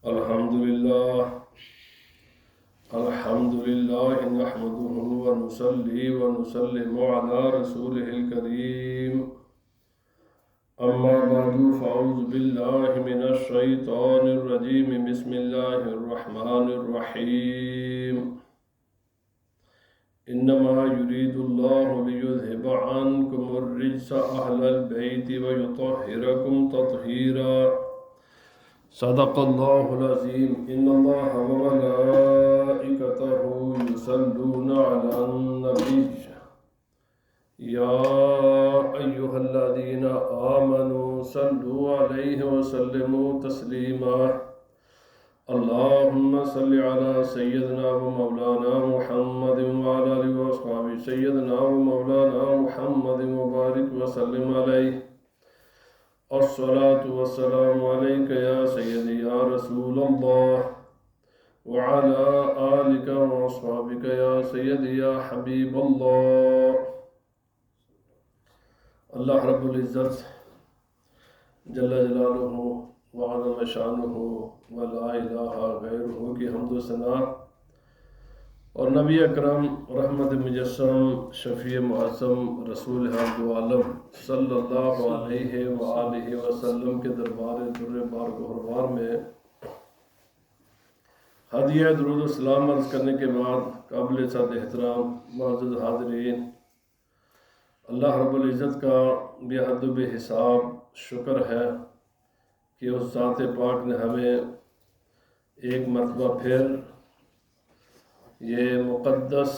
الحمد لله نحمده ونصلي ونسلم على رسوله الكريم. أما بعد فأعوذ بالله من الشيطان الرجيم. بسم الله الرحمن الرحيم. إنما يريد الله ليذهب عنكم الرجس أهل البيت ويطهركم تطهيرا. صدق الله العظيم. إن الله وملائكته يصلون على النبي يا أيها الذين آمنوا صلوا عليه وسلموا تسليما. اللهم صل على سيدنا ومولانا محمد وعلى آله وأصحابه سيدنا ومولانا محمد وبارك وسلم عليه. الصلاة والسلام عليك يا سيدي يا رسول الله وعلى آلك وأصحابك يا سيدي يا حبيب الله. اللہ رب العزت جل جلالہ وعظم شانہ ولا الہ غیرہ کی حمد و ثنا اور نبی اکرم رحمت مجسم شفیع معظم رسول حق عالم صلی اللہ علیہ وآلہ وسلم کے دربار در بار گہربار میں ہدیہ درود و سلام عرض کرنے کے بعد قابل صد احترام معزز حاضرین، اللہ رب العزت کا بے حد و بے حساب شکر ہے کہ اس ذات پاک نے ہمیں ایک مرتبہ پھر یہ مقدس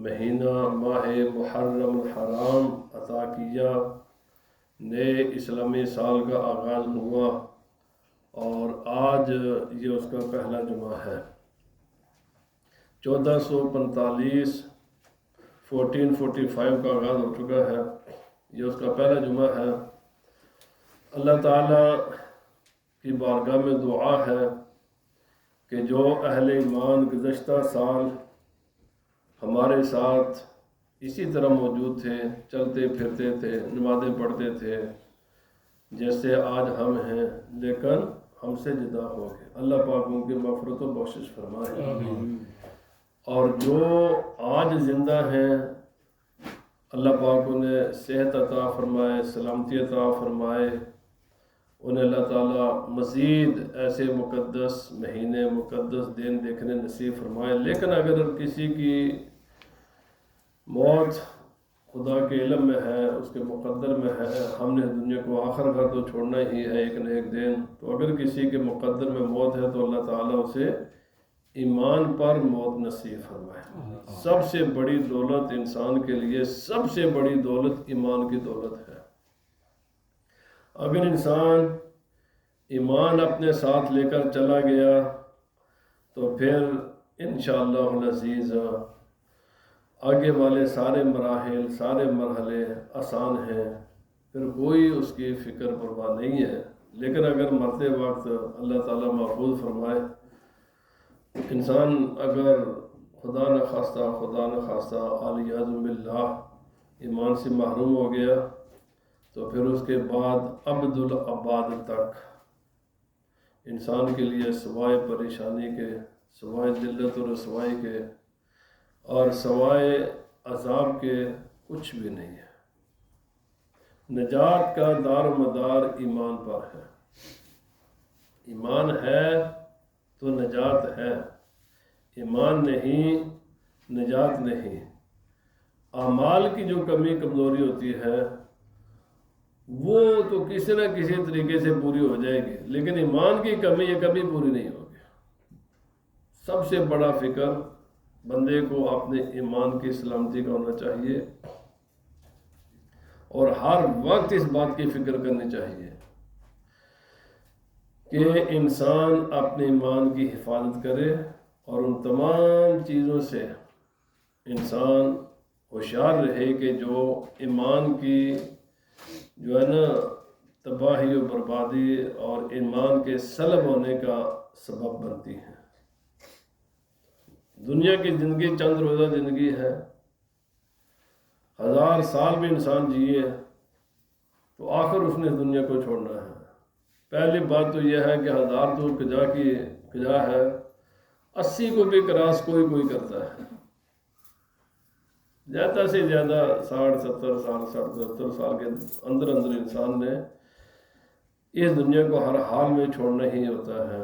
مہینہ ماہ محرم الحرام عطا کیا. نئے اسلامی سال کا آغاز ہوا اور آج یہ اس کا پہلا جمعہ ہے. 1445 1445 کا آغاز ہو چکا ہے. یہ اس کا پہلا جمعہ ہے. اللہ تعالیٰ کی بارگاہ میں دعا ہے کہ جو اہل ایمان گزشتہ سال ہمارے ساتھ اسی طرح موجود تھے، چلتے پھرتے تھے، نمازیں پڑھتے تھے جیسے آج ہم ہیں، لیکن ہم سے جدا ہو گئے، اللہ پاک ان کی مغفرت و بخشش فرمائے. اور جو آج زندہ ہیں اللہ پاک انہیں صحت عطا فرمائے، سلامتی عطا فرمائے. انہیں اللہ تعالیٰ مزید ایسے مقدس مہینے، مقدس دن دیکھنے نصیب فرمائے. لیکن اگر کسی کی موت خدا کے علم میں ہے، اس کے مقدر میں ہے، ہم نے دنیا کو آخر گھر تو چھوڑنا ہی ہے ایک نہ ایک دن، تو اگر کسی کے مقدر میں موت ہے تو اللہ تعالیٰ اسے ایمان پر موت نصیب فرمائے. سب سے بڑی دولت انسان کے لیے، سب سے بڑی دولت ایمان کی دولت ہے. اگر انسان ایمان اپنے ساتھ لے کر چلا گیا تو پھر انشاءاللہ العزیز آگے والے سارے مراحل، سارے مرحلے آسان ہیں، پھر کوئی اس کی فکر پرواہ نہیں ہے. لیکن اگر مرتے وقت اللہ تعالیٰ محفوظ فرمائے، انسان اگر خدا نخواستہ علیہ باللہ ایمان سے محروم ہو گیا تو پھر اس کے بعد ابد الاباد تک انسان کے لیے سوائے پریشانی کے، سوائے ذلت و رسوائی کے اور سوائے عذاب کے کچھ بھی نہیں ہے. نجات کا دار و مدار ایمان پر ہے. ایمان ہے تو نجات ہے، ایمان نہیں نجات نہیں. اعمال کی جو کمی کمزوری ہوتی ہے وہ تو کسی نہ کسی طریقے سے پوری ہو جائے گی، لیکن ایمان کی کمی یہ کبھی پوری نہیں ہوگی. سب سے بڑا فکر بندے کو اپنے ایمان کی سلامتی کا ہونا چاہیے اور ہر وقت اس بات کی فکر کرنی چاہیے کہ انسان اپنے ایمان کی حفاظت کرے اور ان تمام چیزوں سے انسان ہوشیار رہے کہ جو ایمان کی جو ہے نا تباہی و بربادی اور ایمان کے سلب ہونے کا سبب بنتی ہیں. دنیا کی زندگی چند روزہ زندگی ہے. 1000 سال بھی انسان جیے تو آخر اس نے دنیا کو چھوڑنا ہے. پہلی بات تو یہ ہے کہ 1000 تو کجا ہے، 80 کو بھی کراس کوئی کرتا ہے، زیادہ سے زیادہ 60 70 سال 60 70 سال کے اندر انسان نے اس دنیا کو ہر حال میں چھوڑنا ہی ہوتا ہے،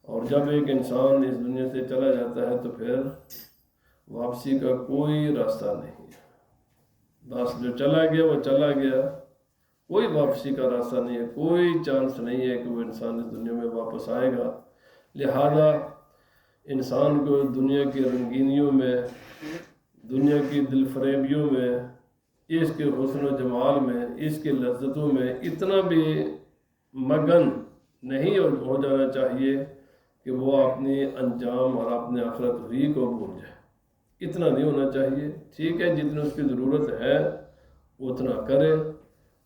اور جب ایک انسان اس دنیا سے چلا جاتا ہے تو پھر واپسی کا کوئی راستہ نہیں ہے، بس جو چلا گیا وہ چلا گیا، کوئی واپسی کا راستہ نہیں ہے، کوئی چانس نہیں ہے کہ وہ انسان اس دنیا میں واپس آئے گا۔ لہذا انسان کو دنیا کی رنگینیوں میں، دنیا کی دل فریبیوں میں، اس کے حسن و جمال میں، اس کے لذتوں میں اتنا بھی مگن نہیں ہو جانا چاہیے کہ وہ اپنی انجام اور اپنے آخرت ہی کو بھول جائے، اتنا نہیں ہونا چاہیے۔ ٹھیک ہے، جتنی اس کی ضرورت ہے اتنا کرے،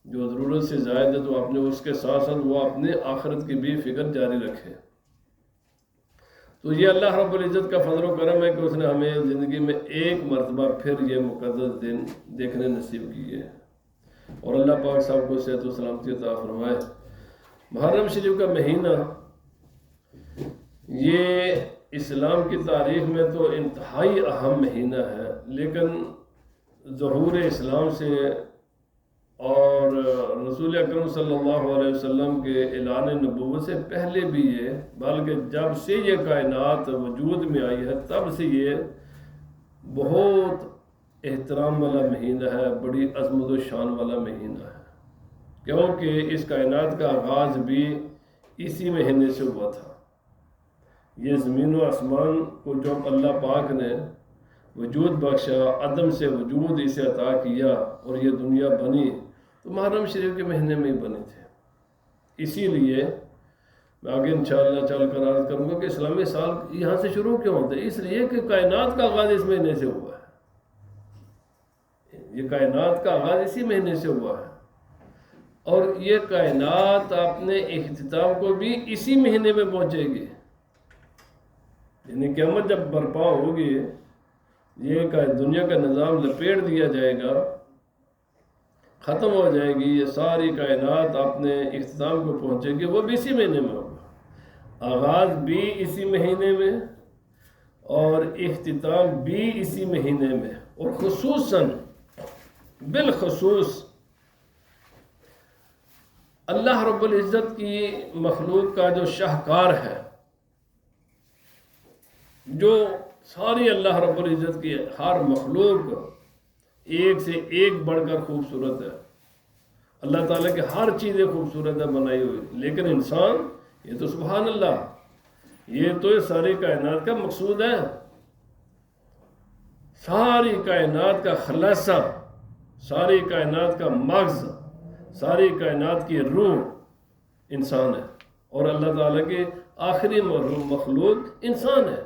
جو ضرورت سے زائد ہے تو اپنے اس کے ساتھ ساتھ وہ اپنے آخرت کی بھی فکر جاری رکھے۔ تو یہ اللہ رب العزت کا فضل و کرم ہے کہ اس نے ہمیں زندگی میں ایک مرتبہ پھر یہ مقدس دن دیکھنے نصیب کیے، اور اللہ پاک صاحب کو صحت و سلامتی عطا فرمائے۔ محرم شریف کا مہینہ یہ اسلام کی تاریخ میں تو انتہائی اہم مہینہ ہے، لیکن ظہور اسلام سے اور رسول اکرم صلی اللہ علیہ وسلم کے اعلان نبوت سے پہلے بھی یہ، بلکہ جب سے یہ کائنات وجود میں آئی ہے تب سے یہ بہت احترام والا مہینہ ہے، بڑی عظمت و شان والا مہینہ ہے، کیونکہ اس کائنات کا آغاز بھی اسی مہینے سے ہوا تھا۔ یہ زمین و آسمان کو جب اللہ پاک نے وجود بخشا، عدم سے وجود اسے عطا کیا اور یہ دنیا بنی تو محرم شریف کے مہینے میں ہی بنے تھے۔ اسی لیے میں آگے انشاءاللہ چل کر عرض کروں گا کہ اسلامی سال یہاں سے شروع کیوں ہوتا ہے، اس لیے کہ کائنات کا آغاز اس مہینے سے ہوا ہے، یہ کائنات کا آغاز اسی مہینے سے ہوا ہے، اور یہ کائنات اپنے اختتام کو بھی اسی مہینے میں پہنچے گی، یعنی قیامت جب برپا ہوگی، یہ دنیا کا نظام لپیٹ دیا جائے گا، ختم ہو جائے گی، یہ ساری کائنات اپنے اختتام کو پہنچے گی، وہ بھی اسی مہینے میں ہوگا، آغاز بھی اسی مہینے میں اور اختتام بھی اسی مہینے میں، اور خصوصاً بالخصوص اللہ رب العزت کی مخلوق کا جو شاہکار ہے، جو ساری اللہ رب العزت کی ہر مخلوق ایک سے ایک بڑھ کر خوبصورت ہے، اللہ تعالیٰ کی ہر چیزیں خوبصورت ہے بنائی ہوئی، لیکن انسان یہ تو سبحان اللہ، یہ تو ساری کائنات کا مقصود ہے، ساری کائنات کا خلاصہ، ساری کائنات کا مغز، ساری کائنات کی روح انسان ہے، اور اللہ تعالیٰ کی آخری مخلوق انسان ہے،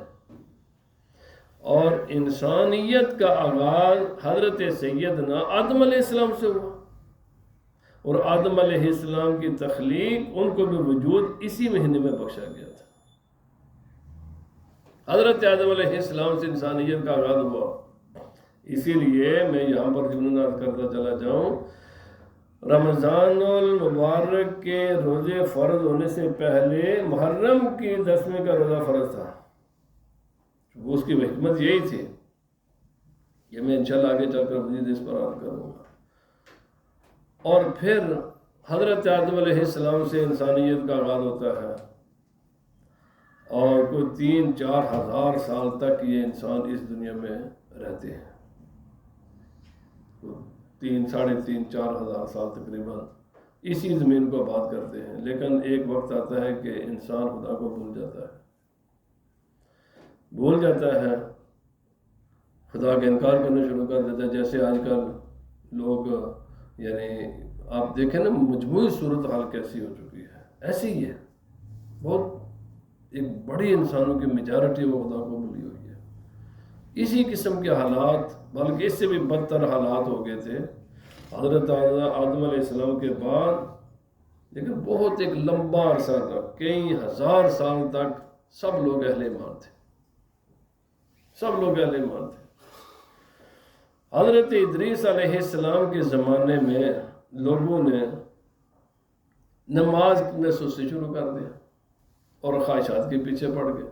اور انسانیت کا آغاز حضرت سیدنا آدم علیہ السلام سے ہوا، اور آدم علیہ السلام کی تخلیق ان کو بھی وجود اسی مہینے میں بخشا گیا تھا۔ حضرت آدم علیہ السلام سے انسانیت کا آغاز ہوا، اسی لیے میں یہاں پر جنونات کرتا چلا جاؤں، رمضان المبارک کے روزے فرض ہونے سے پہلے محرم کی 10ویں کا روزہ فرض تھا، اس کی حکمت یہی تھی، یہ میں انشاءاللہ آگے چل کر مزید اس پر عرض کروں گا۔ اور پھر حضرت آدم علیہ السلام سے انسانیت کا آغاز ہوتا ہے، اور کوئی 3-4 ہزار سال تک یہ انسان اس دنیا میں رہتے ہیں، 3-3.5-4 ہزار سال تقریباً اسی زمین کو آباد کرتے ہیں، لیکن ایک وقت آتا ہے کہ انسان خدا کو بھول جاتا ہے، خدا کا انکار کرنا شروع کر دیتا ہے، جیسے آج کل لوگ، یعنی آپ دیکھیں نا مجموعی صورتحال کیسی ہو چکی ہے، ایسی ہی ہے، بہت ایک بڑی انسانوں کی میجارٹی وہ خدا کو بھولی ہوئی ہے، اسی قسم کے حالات، بلکہ اس سے بھی بدتر حالات ہو گئے تھے حضرت آدم علیہ السلام کے بعد، لیکن بہت ایک لمبا عرصہ تک، کئی ہزار سال تک سب لوگ اہل ایمان تھے، سب لوگ اہل ایمان تھے۔ حضرت ادریس علیہ السلام کے زمانے میں لوگوں نے نماز میں سستی شروع کر دیا اور خواہشات کے پیچھے پڑ گئے.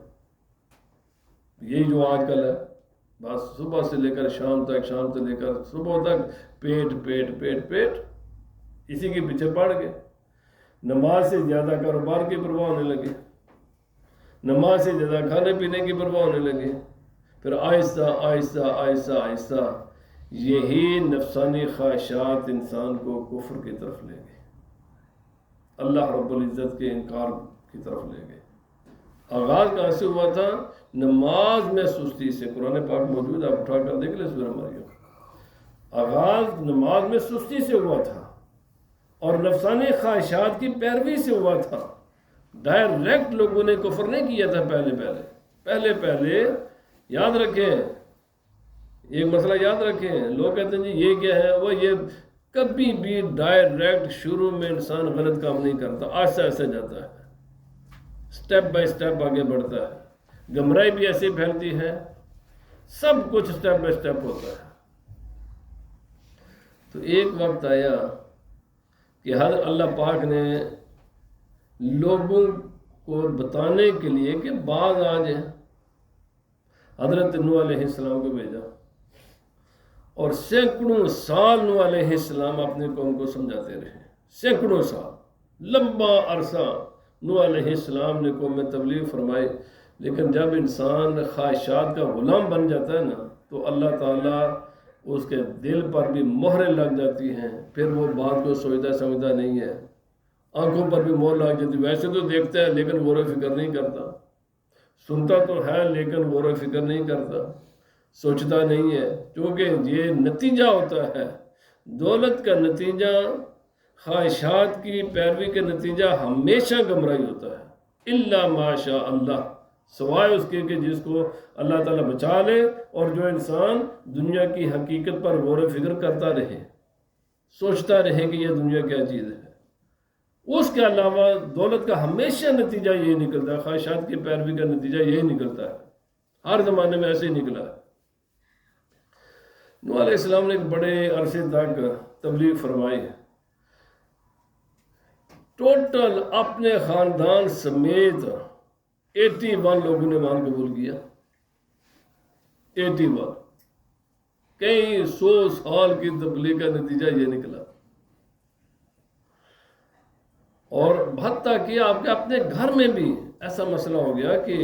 یہی جو آج کل ہے، بس صبح سے لے کر شام تک، شام سے لے کر صبح تک پیٹ پیٹ پیٹ پیٹ، اسی کے پیچھے پڑ گئے. نماز سے زیادہ کاروبار کی پرواہ ہونے لگے، نماز سے زیادہ کھانے پینے کی پرواہ ہونے لگے. پھر آہستہ آہستہ آہستہ آہستہ یہی نفسانی خواہشات انسان کو کفر کی طرف لے گئے، اللہ رب العزت کے انکار کی طرف لے گئے. آغاز کہاں سے ہوا تھا؟ نماز میں سستی سے. قرآن پاک موجود، آپ اٹھا کر دیکھ لیں سورہ مریم. آغاز نماز میں سستی سے ہوا تھا اور نفسانی خواہشات کی پیروی سے ہوا تھا. ڈائریکٹ لوگوں نے کفر نہیں کیا تھا. پہلے یاد رکھیں، ایک مسئلہ یاد رکھیں. لوگ کہتے ہیں جی یہ کیا ہے، وہ یہ. کبھی بھی ڈائریکٹ شروع میں انسان غلط کام نہیں کرتا، آہستہ آہستہ جاتا ہے، سٹیپ بائی سٹیپ آگے بڑھتا ہے. گمراہی بھی ایسے پھیلتی ہے، سب کچھ سٹیپ بائی سٹیپ ہوتا ہے. تو ایک وقت آیا کہ حضرت اللہ پاک نے لوگوں کو بتانے کے لیے کہ بعض آ جائیں، حضرت نوح علیہ السلام کو بھیجا اور سینکڑوں سال نوح علیہ السلام اپنے قوم کو سمجھاتے رہے. سینکڑوں سال، لمبا عرصہ نوح علیہ السلام نے قوم میں تبلیغ فرمائی. لیکن جب انسان خواہشات کا غلام بن جاتا ہے نا، تو اللہ تعالیٰ اس کے دل پر بھی مہریں لگ جاتی ہیں. پھر وہ بات کو سوچتا سمجھتا نہیں ہے. آنکھوں پر بھی مہر لگ جاتی. ویسے تو دیکھتا ہے لیکن غور و فکر نہیں کرتا، سنتا تو ہے لیکن غور و فکر نہیں کرتا، سوچتا نہیں ہے. کیونکہ یہ نتیجہ ہوتا ہے، دولت کا نتیجہ، خواہشات کی پیروی کا نتیجہ ہمیشہ گمراہی ہوتا ہے. الا ماشاء اللہ، سوائے اس کے کہ جس کو اللہ تعالیٰ بچا لے، اور جو انسان دنیا کی حقیقت پر غور و فکر کرتا رہے، سوچتا رہے کہ یہ دنیا کیا چیز ہے. اس کے علاوہ دولت کا ہمیشہ نتیجہ یہی نکلتا ہے، خواہشات کی پیروی کا نتیجہ یہی نکلتا ہے. ہر زمانے میں ایسے ہی نکلا ہے. نوح علیہ السلام نے ایک بڑے عرصے تک تبلیغ فرمائی. ٹوٹل اپنے خاندان سمیت 81 لوگوں نے ایمان قبول کیا. 81، کئی 100 سال کی تبلیغ کا نتیجہ یہ نکلا. اور حتیٰ کہ آپ کے اپنے گھر میں بھی ایسا مسئلہ ہو گیا کہ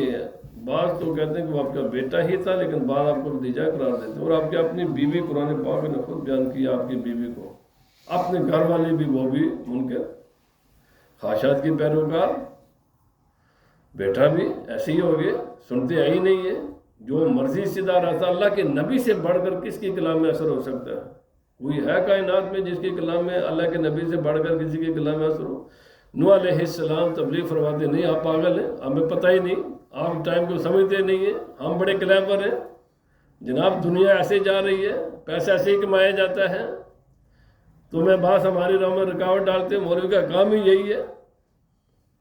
بعض تو کہتے ہیں کہ وہ آپ کا بیٹا ہی تھا، لیکن بعض آپ کو بھتیجا قرار دیتے ہیں. اور آپ کی اپنی بیوی، قرآن پاک نے خود بیان کیا آپ کی بیوی کو، اپنے گھر والے بھی، وہ بھی منکر، خواہشات کی پیروکار. بیٹا بھی ایسے ہی ہو گئے، سنتے ہی نہیں ہے. جو مرضی سیدھا راستہ. اللہ کے نبی سے بڑھ کر کس کی کلام میں اثر ہو سکتا ہے؟ کوئی ہے کائنات میں جس کے کلام میں اللہ کے نبی سے بڑھ کر کسی کے کلام میں اثر ہو؟ نوح علیہ السلام تبلیغ فرماتے نہیں آپ پاگل ہیں، ہمیں پتہ ہی نہیں، آپ ٹائم کو سمجھتے نہیں ہیں، ہم بڑے کلیور ہیں جناب، دنیا ایسے جا رہی ہے، پیسہ ایسے ہی کمایا جاتا ہے، تمہیں بات ہماری راہ میں رکاوٹ ڈالتے ہیں. مولوی کا کام ہی یہی ہے.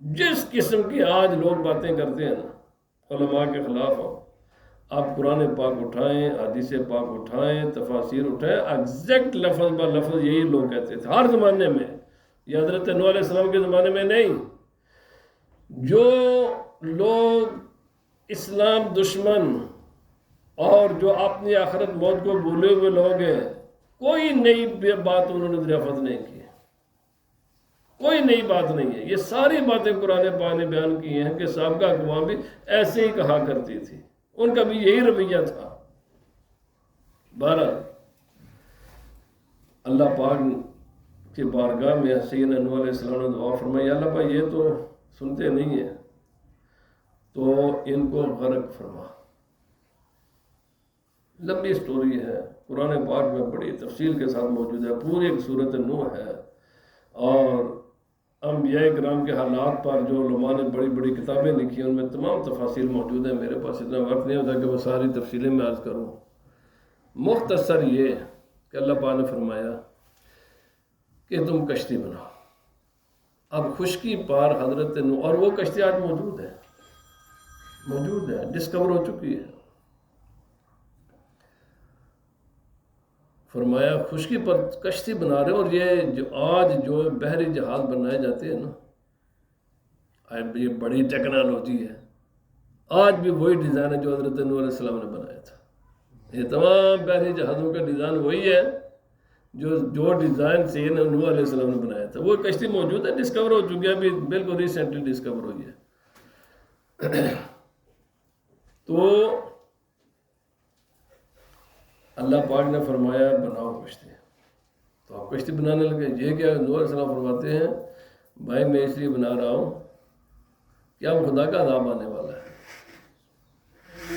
جس قسم کی آج لوگ باتیں کرتے ہیں نا علماء کے خلاف، آپ قرآن پاک اٹھائیں، حدیث پاک اٹھائیں، تفاسیر اٹھائیں، ایگزیکٹ لفظ با لفظ یہی لوگ کہتے تھے ہر زمانے میں. یہ حضرت نوح علیہ السلام کے زمانے میں نہیں. جو لوگ اسلام دشمن اور جو اپنی آخرت موت کو بھولے ہوئے لوگ ہیں، کوئی نئی بات انہوں نے دریافت نہیں کی، کوئی نئی بات نہیں ہے. یہ ساری باتیں قرآن پاک نے بیان کی ہیں کہ سابقہ اقوام بھی ایسے ہی کہا کرتی تھی، ان کا بھی یہی رویہ تھا. بہرحال اللہ پاک کی بارگاہ میں سیدنا نوح علیہ السلام نے دعا فرمائی، اللہ پاک یہ تو سنتے نہیں ہیں تو ان کو غرق فرما. لمبی سٹوری ہے، قرآن پاک میں بڑی تفصیل کے ساتھ موجود ہے. پوری ایک سورت نوح ہے، اور انبیاء کرام کے حالات پر جو علماء نے بڑی بڑی کتابیں لکھی ہیں ان میں تمام تفاصیل موجود ہیں. میرے پاس اتنا وقت نہیں ہوتا کہ وہ ساری تفصیلیں میں عرض کروں. مختصر یہ کہ اللہ پاک نے فرمایا کہ تم کشتی بناؤ. اب خشکی پار حضرت نوح، اور وہ کشتی آج موجود ہے، ڈسکور ہو چکی ہے. فرمایا خشکی پر کشتی بنا رہے. اور یہ جو آج جو بحری جہاز بنائے جاتے ہیں نا، یہ بڑی ٹیکنالوجی ہے. آج بھی وہی ڈیزائن ہے جو حضرت نوح علیہ السلام نے بنایا تھا. یہ تمام بحری جہازوں کا ڈیزائن وہی ہے جو ڈیزائن سے نوح علیہ السلام نے بنایا تھا. وہ کشتی موجود ہے، ڈسکور ہو چکی ہے، ابھی بالکل ریسنٹلی ڈسکور ہوئی ہے. تو اللہ پاک نے فرمایا بناؤ کشتی. تو آپ کشتی بنانے لگے. یہ کیا؟ نوح علیہ السلام فرماتے ہیں بھائی میں اس لیے بنا رہا ہوں کہ اب خدا کا عذاب آنے والا ہے،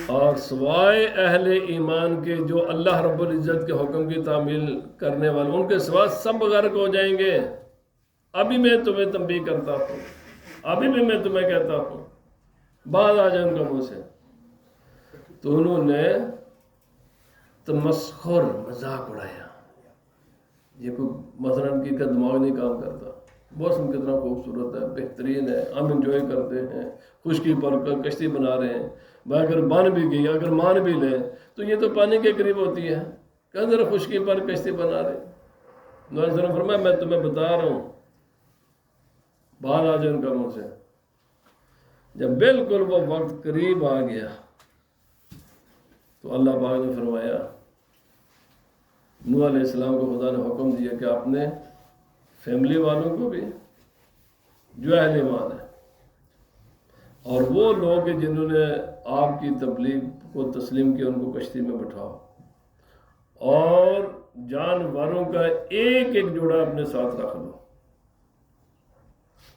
اور سوائے اہل ایمان کے جو اللہ رب العزت کے حکم کی تعمیل کرنے والے، ان کے سوا سب غرق ہو جائیں گے. ابھی میں تمہیں تنبیہ کرتا ہوں، ابھی بھی میں تمہیں کہتا ہوں، بعد آ جائے ان کا منہ سے. تو انہوں نے تمسخر، مذاق اڑایا. یہ کوئی مثلا ان کا دماغ نہیں کام کرتا. موسم کتنا خوبصورت ہے، بہترین ہے، ہم انجوائے کرتے ہیں، خشکی پر کشتی بنا رہے ہیں. بھائی اگر بن بھی گئی، اگر مان بھی لیں تو یہ تو پانی کے قریب ہوتی ہے. کہ ذرا خشکی پر کشتی بنا رہے. نبی صلی اللہ علیہ وسلم فرمایا میں تمہیں بتا رہا ہوں، بعد آ جائے ان کا منہ سے. جب بالکل وہ وقت قریب آ گیا تو اللہ پاک نے فرمایا، نوح علیہ السلام کو خدا نے حکم دیا کہ اپنے فیملی والوں کو بھی جو اہل ایمان ہے اور وہ لوگ جنہوں نے آپ کی تبلیغ کو تسلیم کیا، ان کو کشتی میں بٹھاؤ، اور جانوروں کا ایک ایک جوڑا اپنے ساتھ رکھ لو،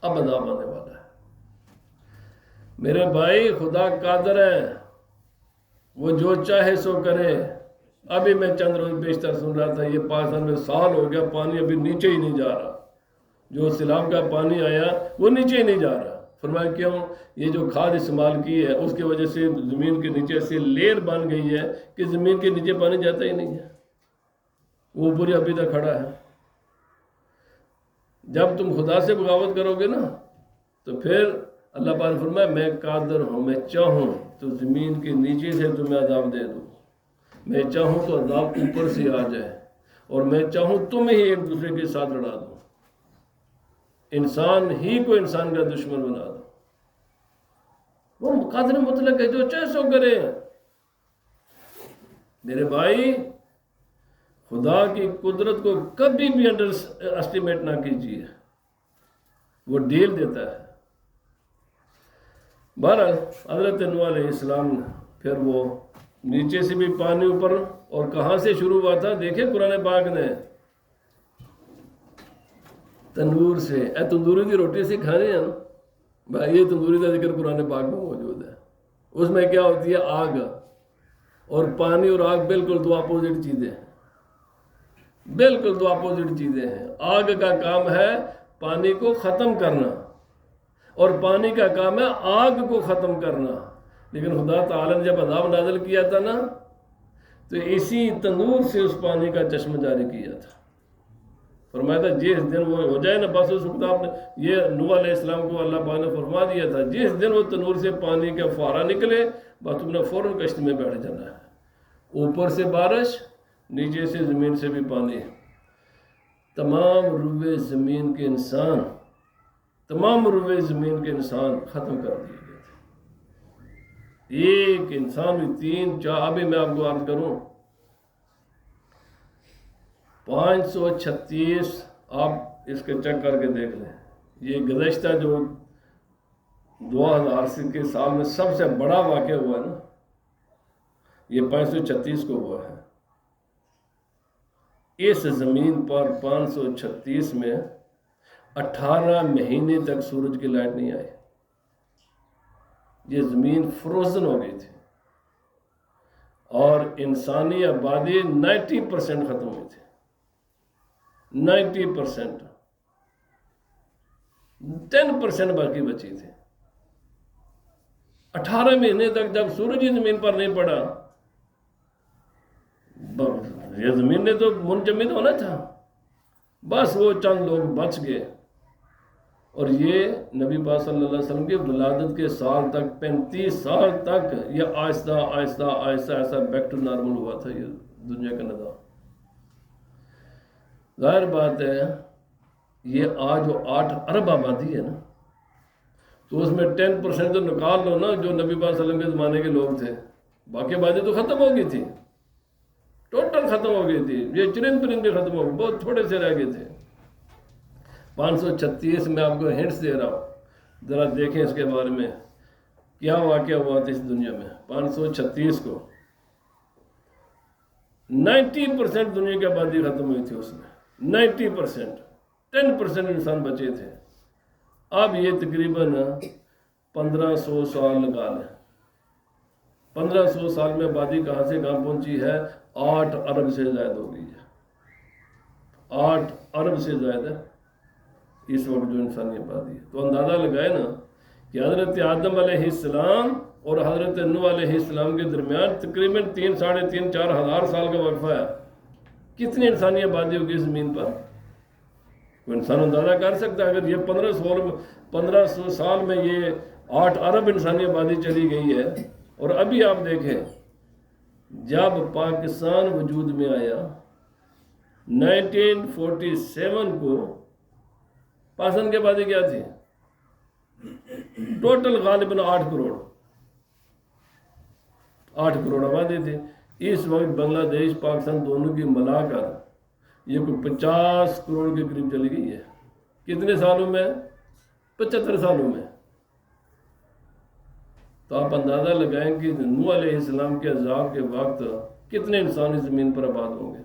اب عذاب آنے والا ہے. میرے بھائی خدا قادر ہے، وہ جو چاہے سو کرے. ابھی میں چند روز بیشتر سن رہا تھا، یہ پاکستان میں سال ہو گیا پانی ابھی نیچے ہی نہیں جا رہا. جو سیلاب کا پانی آیا وہ نیچے ہی نہیں جا رہا. فرمایا کیوں؟ یہ جو کھاد استعمال کی ہے اس کی وجہ سے زمین کے نیچے سے لیر بن گئی ہے کہ زمین کے نیچے پانی جاتا ہی نہیں ہے، وہ پوری ابھی تک کھڑا ہے. جب تم خدا سے بغاوت کرو گے نا تو پھر اللہ پاک نے فرمایا میں قادر ہوں، میں چاہوں تو زمین کے نیچے سے تمہیں عذاب دے دوں، میں چاہوں تو عذاب اوپر سے آ جائے، اور میں چاہوں تمہیں ہی ایک دوسرے کے ساتھ لڑا دوں، انسان ہی کو انسان کا دشمن بنا دو. وہ قادر مطلق ہے، جو چاہے سو کرے. میرے بھائی خدا کی قدرت کو کبھی بھی انڈر اسٹیمیٹ نہ کیجیے، وہ ڈیل دیتا ہے. بہرحال حضرت نوح علیہ السلام پھر وہ نیچے سے بھی پانی اوپر، اور کہاں سے شروع ہوا تھا دیکھیں قرآن پاک نے، تندور سے. تندوری کی روٹی سے کھانے ہیں نا بھائی، یہ تندوری کا ذکر قرآن پاک میں موجود ہے. اس میں کیا ہوتی ہے؟ آگ. اور پانی اور آگ بالکل دو اپوزٹ چیزیں ہیں، بالکل دو اپوزٹ چیزیں ہیں. آگ کا کام ہے پانی کو ختم کرنا، اور پانی کا کام ہے آگ کو ختم کرنا. لیکن خدا تعالی نے جب عذاب نازل کیا تھا نا تو اسی تندور سے اس پانی کا چشمہ جاری کیا تھا. فرمایا تھا جس دن وہ ہو جائے نا بس اس وقت آپ نے، یہ نوح علیہ السلام کو اللہ پاک نے فرما دیا تھا جس دن وہ تنور سے پانی کا فوارہ نکلے بس تم نے فوراً کشتی میں بیٹھ جانا ہے. اوپر سے بارش، نیچے سے زمین سے بھی پانی. تمام روئے زمین کے انسان، تمام روئے زمین کے انسان ختم کر دیے گئے تھے. ایک انسان بھی 3 4، ابھی میں آپ کو عرض کروں 536، آپ اس کے چیک کر کے دیکھ لیں. یہ گزشتہ جو 2000 کے سال میں سب سے بڑا واقعہ ہوا ہے نا، یہ 536 کو ہوا ہے. اس زمین پر 536 میں 18 مہینے تک سورج کی لائٹ نہیں آئی. یہ زمین فروزن ہو گئی تھی، اور انسانی آبادی 90% ختم ہوئی تھی. 90%، 10% باقی بچی تھی. 18 مہینے تک جب سورج ہی زمین پر نہیں پڑا، یہ زمین نے تو منجمد ہونا تھا. بس وہ چند لوگ بچ گئے. اور یہ نبی پاک صلی اللہ علیہ وسلم کی ولادت کے سال تک، 35 سال تک یہ آہستہ آہستہ آہستہ آہستہ بیک ٹو نارمل ہوا تھا یہ دنیا کا نظام. ظاہر بات ہے یہ آج جو 8 ارب آبادی ہے نا، تو اس میں 10% تو نکال لو نا جو نبی پاک صلی اللہ علیہ وسلم کے زمانے کے لوگ تھے، باقی آبادی تو ختم ہو گئی تھی، ٹوٹل ختم ہو گئی تھی، یہ چرند پرندے ختم ہو گئے، بہت تھوڑے سے رہ گئے تھے۔ 536 میں آپ کو ہنٹس دے رہا ہوں، ذرا دیکھیں اس کے بارے میں کیا واقعہ ہوا تھا اس دنیا میں۔ 536 کو 90% دنیا کی آبادی ختم ہوئی تھی اس میں، 90%، 10% انسان بچے تھے۔ اب یہ تقریباً 1500 سال لگا لیں، 1500 سال میں آبادی کہاں سے کہاں پہنچی ہے؟ 8 ارب سے زائد ہو گئی ہے، 8 ارب سے زائد ہے اس وقت جو انسانی آبادی ہے۔ تو اندازہ لگائے نا کہ حضرت آدم علیہ السلام اور حضرت نوح علیہ السلام کے درمیان تقریباً 3 ساڑھے 3 4 ہزار سال کا وقفہ ہے۔ کتنی انسانی آبادی ہوگی اس زمین پر؟ کوئی انسان اندازہ کر سکتا ہے؟ اگر یہ 1500 سال میں یہ 8 ارب انسانی آبادی چلی گئی ہے، اور ابھی آپ دیکھیں جب پاکستان وجود میں آیا 1947 کو، پاکستان کی آبادی کیا تھی؟ ٹوٹل غالباً 8 کروڑ، 8 کروڑ آبادی تھی۔ اس وقت بنگلہ دیش پاکستان دونوں کی ملا کر یہ کوئی 50 کروڑ کے قریب چلی گئی ہے۔ کتنے سالوں میں؟ 75 سالوں میں۔ تو آپ اندازہ لگائیں کہ نوح علیہ السلام کے عذاب کے وقت کتنے انسان اس زمین پر آباد ہوں گے؟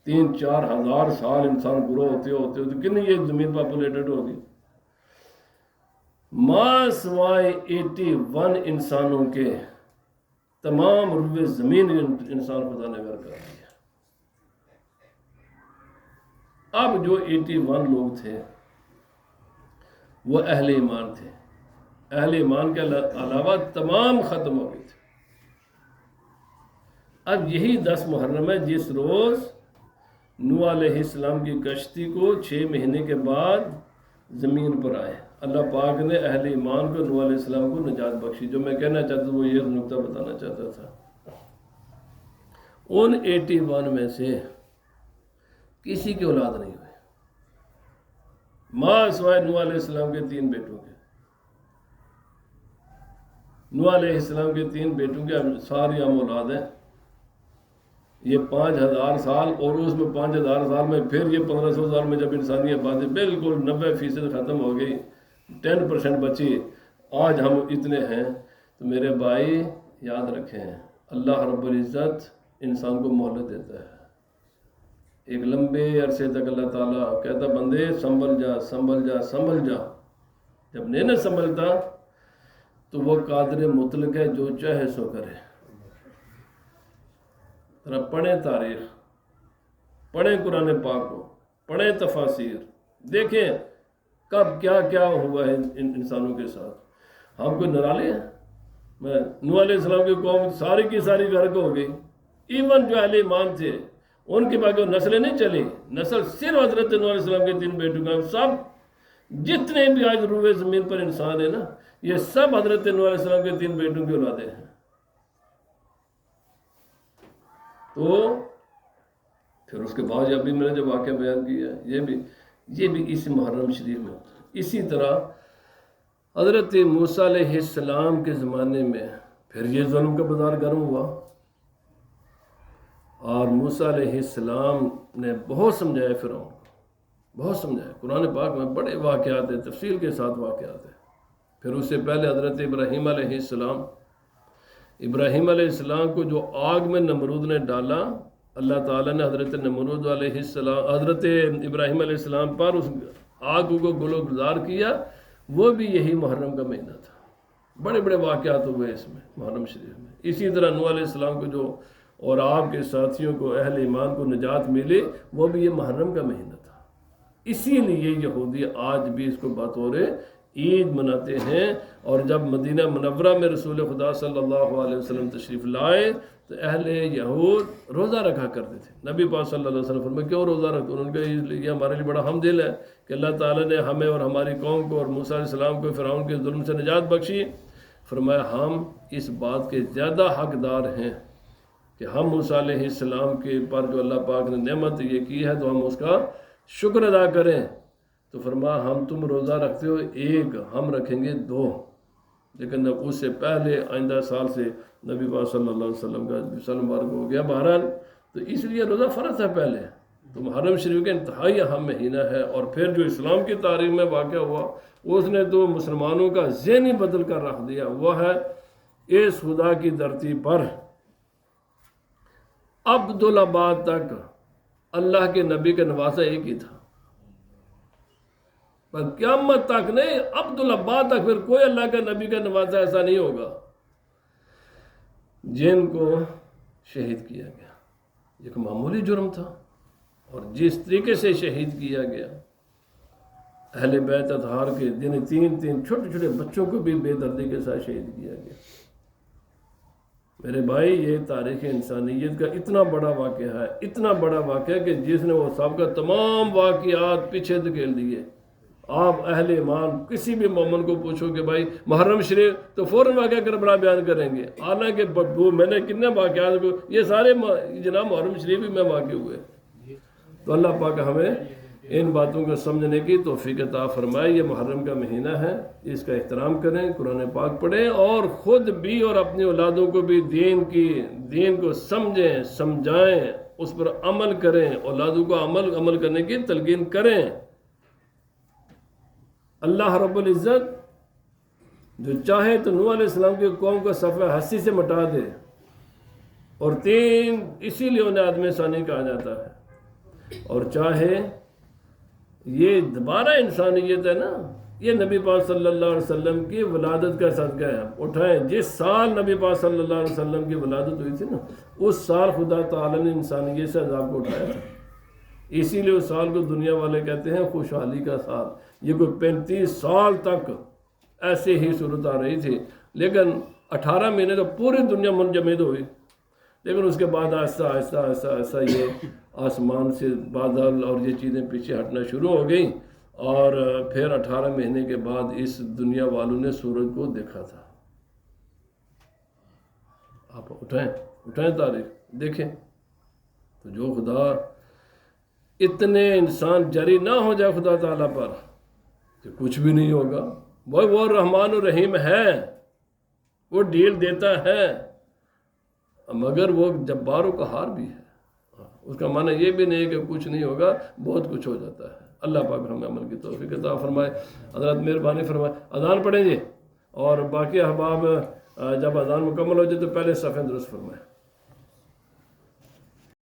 3-4 ہزار سال انسان گرو ہوتے ہوتے کتنی یہ زمین پاپولیٹڈ ہوگی؟ ما سوائے 81 انسانوں کے تمام روئے زمین انسان خدا نے گھر کر دیا۔ اب جو 81 لوگ تھے وہ اہل ایمان تھے، اہل ایمان کے علاوہ تمام ختم ہو گئے تھے۔ اب یہی 10 محرم ہے جس روز نوح علیہ السلام کی کشتی کو 6 مہینے کے بعد زمین پر آئے۔ اللہ پاک نے اہل ایمان کو، نوح علیہ السلام کو نجات بخشی۔ جو میں کہنا چاہتا ہوں وہ یہ نقطہ بتانا چاہتا تھا، ان 81 میں سے کسی کی اولاد نہیں ہوئی، ماں سوائے نوح علیہ السلام کے 3 بیٹوں کے۔ نوح علیہ السلام کے 3 بیٹوں کے ساری ہم اولاد ہیں۔ یہ 5000 سال، اور اس میں 5000 سال میں پھر یہ 1500 سال میں جب انسانی آبادی بالکل 90% ختم ہو گئی، 10% بچی، آج ہم اتنے ہیں۔ تو میرے بھائی یاد رکھیں، اللہ رب العزت انسان کو مہلت دیتا ہے ایک لمبے عرصے تک۔ اللہ تعالیٰ کہتا بندے سنبھل جا سنبھل جا سنبھل جا، جب نہیں نہ سنبھلتا تو وہ قادر مطلق ہے، جو چاہے سو کرے۔ ذرا پڑھیں تاریخ، پڑھیں قرآن پاک کو، پڑھیں تفاسیر، دیکھیں کب کیا کیا ہوا ہے انسانوں کے ساتھ۔ ہم کوئی نرالے ہیں؟ نوح علیہ السلام کی قوم ساری کی ساری غرق ہو گئی، ایون جو اہل ایمان تھے ان کے باقی نسلیں نہیں چلی، نسل صرف حضرت نوح علیہ السلام کے 3 بیٹوں کا۔ سب جتنے بھی آج روئے زمین پر انسان ہیں نا، یہ سب حضرت نوح علیہ السلام کے 3 بیٹوں کی اولادیں ہیں۔ تو پھر اس کے بعد ابھی میں نے جو واقعہ بیان کیا یہ بھی اس محرم شریف میں ہوتا ہے۔ اسی طرح حضرت موسیٰ علیہ السلام کے زمانے میں پھر یہ ظلم کا بازار گرم ہوا، اور موسیٰ علیہ السلام نے بہت سمجھایا فرعون کو، بہت سمجھایا۔ قرآن پاک میں بڑے واقعات ہیں، تفصیل کے ساتھ واقعات ہیں۔ پھر اس سے پہلے حضرت ابراہیم علیہ السلام، ابراہیم علیہ السلام کو جو آگ میں نمرود نے ڈالا، اللہ تعالیٰ نے حضرت نمرود علیہ السلام، حضرت ابراہیم علیہ السلام پر اس آگ کو گلو گزار کیا، وہ بھی یہی محرم کا مہینہ تھا۔ بڑے بڑے واقعات ہوئے اس میں محرم شریف میں۔ اسی طرح نوح علیہ السلام کو جو اور آپ کے ساتھیوں کو، اہل ایمان کو نجات ملی، وہ بھی یہ محرم کا مہینہ تھا۔ اسی لیے یہودی آج بھی اس کو بطور عید مناتے ہیں۔ اور جب مدینہ منورہ میں رسول خدا صلی اللہ علیہ وسلم تشریف لائے تو اہل یہود روزہ رکھا کرتے تھے۔ نبی پاک صلی اللہ علیہ وسلم فرمایا کیوں روزہ رکھتے؟ انہوں نے کہا یہ ہمارے لیے بڑا حمد ہے کہ اللہ تعالیٰ نے ہمیں اور ہماری قوم کو اور موسیٰ علیہ السلام کو فرعون کے ظلم سے نجات بخشی۔ فرمایا ہم اس بات کے زیادہ حقدار ہیں کہ ہم موسیٰ علیہ السلام کے پر جو اللہ پاک نے نعمت یہ کی ہے تو ہم اس کا شکر ادا کریں. تو فرمایا ہم تم روزہ رکھتے ہو ایک، ہم رکھیں گے 2. لیکن اس سے پہلے آئندہ سال سے نبی پاک صلی اللہ علیہ وسلم کا وصال مبارک ہو گیا بہرحال، تو اس لیے روزہ فرض ہے پہلے. تو محرم شریف کا انتہائی اہم مہینہ ہے. اور پھر جو اسلام کی تاریخ میں واقع ہوا اس نے تو مسلمانوں کا ذہن ہی بدل کر رکھ دیا. وہ ہے اس خدا کی دھرتی پر عبدالآباد تک اللہ کے نبی کا نواسہ ایک ہی تھا، پر قیامت تک نہیں، عبدالآباد تک پھر کوئی اللہ کا نبی کا نواسہ ایسا نہیں ہوگا جن کو شہید کیا گیا. ایک معمولی جرم تھا، اور جس طریقے سے شہید کیا گیا، اہل بیت اطہار کے دن 3 چھوٹے چھوٹے بچوں کو بھی بے دردی کے ساتھ شہید کیا گیا. میرے بھائی یہ تاریخ انسانیت کا اتنا بڑا واقعہ ہے، اتنا بڑا واقعہ کہ جس نے وہ سب کا تمام واقعات پیچھے دھکیل دیے. آپ اہل ایمان کسی بھی مومن کو پوچھو کہ بھائی محرم شریف، تو فوراً واقعہ کربلا بیان کریں گے. حالانکہ میں نے کتنے واقعات کو، یہ سارے جناب محرم شریف ہی میں واقع ہوئے. تو اللہ پاک ہمیں ان باتوں کو سمجھنے کی توفیق عطا فرمائے. یہ محرم کا مہینہ ہے، اس کا احترام کریں، قرآن پاک پڑھیں، اور خود بھی اور اپنی اولادوں کو بھی دین کو سمجھیں، سمجھائیں، اس پر عمل کریں، اولادوں کو عمل کرنے کی تلقین کریں. اللہ رب العزت جو چاہے تو نوح علیہ السلام کی قوم کو صفحہ ہستی سے مٹا دے. اور 3 اسی لیے انہیں آدم ثانی کہا جاتا ہے. اور چاہے یہ دوبارہ انسانیت ہے نا، یہ نبی پاک صلی اللہ علیہ وسلم کی ولادت کا صدقہ ہے. اٹھائیں، جس سال نبی پاک صلی اللہ علیہ وسلم کی ولادت ہوئی تھی نا، اس سال خدا تعالیٰ نے انسانیت سے عذاب کو اٹھایا تھا. اسی لیے اس سال کو دنیا والے کہتے ہیں خوشحالی کا سال. یہ کوئی 35 سال تک ایسے ہی صورت آ رہی تھی، لیکن 18 مہینے تو پوری دنیا منجمد ہوئی. لیکن اس کے بعد آہستہ آہستہ آہستہ آہستہ یہ آسمان سے بادل اور یہ چیزیں پیچھے ہٹنا شروع ہو گئیں. اور پھر 18 مہینے کے بعد اس دنیا والوں نے سورج کو دیکھا تھا. آپ اٹھائیں تاریخ دیکھیں. تو جو خدا اتنے انسان جری نہ ہو جائے خدا تعالیٰ پر کہ کچھ بھی نہیں ہوگا. وہ رحمان الرحیم ہے، وہ ڈیل دیتا ہے، مگر وہ جبار و قہار بھی ہے. اس کا معنی یہ بھی نہیں ہے کہ کچھ نہیں ہوگا، بہت کچھ ہو جاتا ہے. اللہ پاک ہمیں عمل کی توفیق عطا فرمائے. حضرات مہربانی فرمائے، اذان پڑھیں جی، اور باقی احباب جب اذان مکمل ہو جائے تو پہلے صفحے درست فرمائیں.